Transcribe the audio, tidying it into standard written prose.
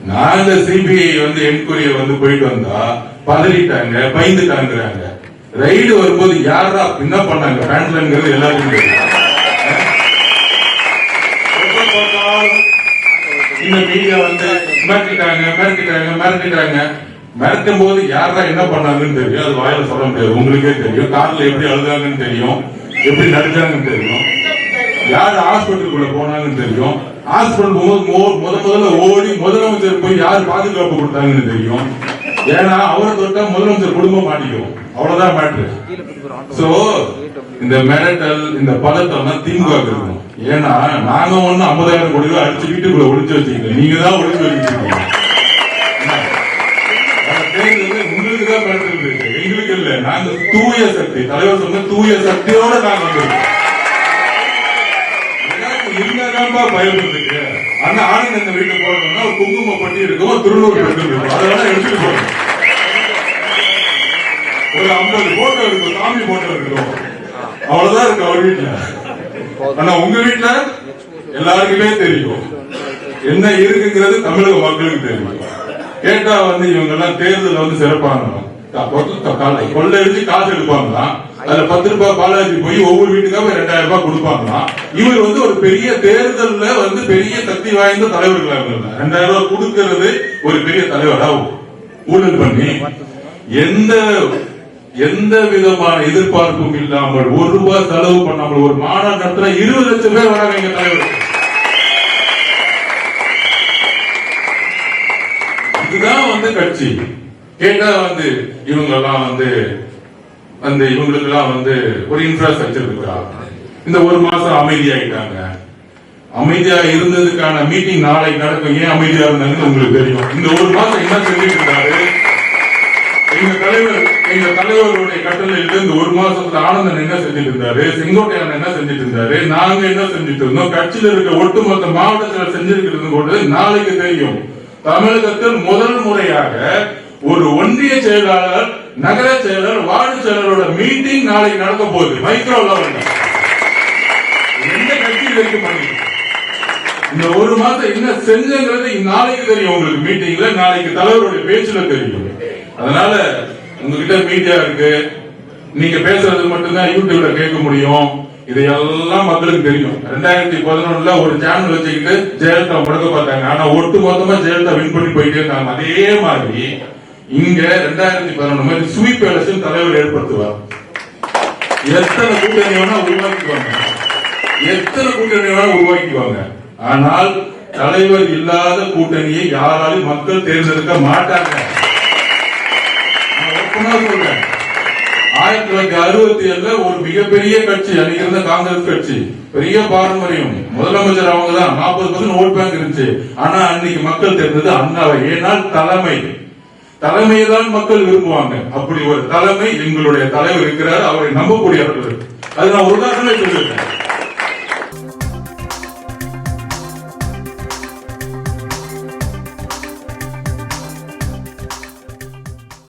நாங்க CBI enquiry போயிட்டு வந்தா பதறிட்டாங்க, பயந்துட்டாங்கிறாங்க. ரைடு வரும்போது யாரா என்ன பண்ணாங்க பேண்ட்லங்கிறது எல்லாருக்கும் தெரியும். இந்த மீடியா மிரட்டிட்டாங்க. மிரட்டும் போது யாரா என்ன பண்ணாங்கன்னு தெரியும். அது வாயில சொல்ல முடியாது, உங்களுக்கே தெரியும். கார்ல எப்படி அழுதாங்கன்னு தெரியும், எப்படி நடிச்சாங்கன்னு தெரியும், யாரு ஹாஸ்பிட்டலுக்குள்ள போனாங்கன்னு தெரியும். ஹாஸ்பிட்டல் முதல்ல ஓடி முதலமைச்சர் போய் யார் பாதுகாப்பு கொடுத்தாங்கன்னு தெரியும். ஏன்னா அவரை தொட்டா முதலமைச்சர் குடும்பம் மாட்டிக்கும், அவ்வளவுதான் மேட்ரு. சோ இந்த மிரட்டல், இந்த பதட்டம் திமுக இருக்கணும். ஏன்னா நாங்க 50,000 கோடி ரூபாய் அடிச்சு வீட்டுக்குள்ள ஒழிச்சு வச்சுக்கீங்க, நீங்க தான் ஒழிச்சு வச்சிருக்கீங்க. உங்களுக்கு தான் மிரட்டல் இருக்கு, எங்களுக்கு இல்ல. நாங்க தூய சக்தி, தலைவர் சொன்ன தூய சக்தியோட நாங்க வந்திருக்கோம். இருந்தாதான்பா பயப்படுறதுக்கு. ஆனா ஆனந்த் இந்த வீட்டுக்கு போறோம்னா ஒரு குங்கும பட்டி இருக்கும், திருநூறு இருக்கும், அதெல்லாம் எடுத்துட்டு போறோம். ஒரு 50 போட்டோ இருக்கும், சாமி போட்டோ இருக்கும், அவ்வளவுதான் இருக்கு அவர் வீட்டுல. ஆனா உங்க வீட்டுல எல்லாருக்குமே தெரியும் என்ன இருக்குங்கிறது தமிழக மக்களுக்கு தெரியும். கேட்டா இவங்க எல்லாம் தேர்தல் சிறப்பாங்க, கொள்ளையடிச்சு காசு எடுப்பாங்களாம். அதுல 10 ரூபாய் பாலாஜி போய் ஒவ்வொரு வீட்டுக்காக 2000 ரூபாய் கொடுப்பாங்களாம். இவர் ஒரு பெரிய தேர்தல்ல பெரிய சக்தி வாய்ந்த தலைவர்களாக 2000 ரூபாய் கொடுக்கிறது ஒரு பெரிய தலைவரா ஊழல் பண்ணி எந்த விதமான எதிர்பார்ப்பும் இல்லாமல் 1 ரூபாய் செலவு பண்ணாமல் ஒரு மாநாடு நடத்துற 20 லட்சம் பேர் வராங்க எங்க தலைவர். இதுதான் கட்சி. கேட்டா இவங்க எல்லாம் இவங்களுக்கு எல்லாம் ஒரு இன்ஃப்ராஸ்ட்ரக்சர் இருக்கா? இந்த 1 மாசம் அமைதியாயிட்டாங்க. அமைதியா இருந்ததுக்கான மீட்டிங் நாளைக்கு நடக்கும். ஏன் அமைதியா இருந்தாங்கன்னு உங்களுக்கு தெரியும். இந்த 1 மாசம் என்ன செஞ்சுட்டு இருந்தாரு எங்க தலைவருடைய கட்டளையில இந்த 1 மாசத்துல ஆனந்தன் என்ன செஞ்சுட்டு இருந்தாரு, செங்கோட்டையன் என்ன செஞ்சுட்டு இருந்தாரு, நாங்க என்ன செஞ்சுட்டு இருந்தோம், கட்சியில் இருக்க ஒட்டுமொத்த மாவட்டத்தில் செஞ்சிருக்கிறது கூட நாளைக்கு தெரியும். தமிழகத்தில் முதல் முறையாக ஒரு ஒன்றிய செயலாளர், நகர செயலர், வார்டு செயலரோட மீட்டிங் நாளைக்கு நடக்க போகுது. மைக்ரோ லெவல் எந்த கட்சி வரைக்கும் பண்ணி இந்த 1 மாசம் என்ன செஞ்சங்கிறது நாளைக்கு தெரியும். உங்களுக்கு மீட்டிங்ல நாளைக்கு தலைவருடைய பேச்சுல தெரியும். அதனால உங்ககிட்ட மீடியா இருக்கு, நீங்க பேசுறது மட்டும்தான் யூடியூப்ல கேட்க முடியும். இதையெல்லாம் மக்களுக்கு தெரியும். 2011 ஒரு சேனல் வச்சுக்கிட்டு ஜெயலலிதா முடக்க பார்த்தாங்க. ஆனா ஒட்டு மொத்தமா ஜெயலலிதா வின் பண்ணி போயிட்டே இருந்தாங்க. அதே மாதிரி இங்க 2011 மாதிரி ஸ்வீப் எலெக்ஷன் தலைவர் ஏற்படுத்துவார். எத்தனை கூட்டணி வேணா உருவாக்கிக்குவாங்க. ஆனால் தலைவர் இல்லாத கூட்டணியை யாராலும் மக்கள் தேர்ந்தெடுக்க மாட்டாங்க. 1967 ஒரு மிகப்பெரிய கட்சி அன்னைக்கு இருந்த காங்கிரஸ் கட்சி, பெரிய பாரம்பரியம், முதலமைச்சர் அவங்க தான், 40% ஓட் பேங்க் இருந்துச்சு. ஆனா அன்னைக்கு மக்கள் தெரிந்தது அண்ணாவை. ஏனால் தலைமையை தான் மக்கள் விரும்புவாங்க. அப்படி ஒரு தலைமை எங்களுடைய தலைவர் இருக்கிறார், அவரை நம்பக்கூடியவர்கள். அது நான் ஒரு உதாரணமே சொல்லியிருக்கேன்.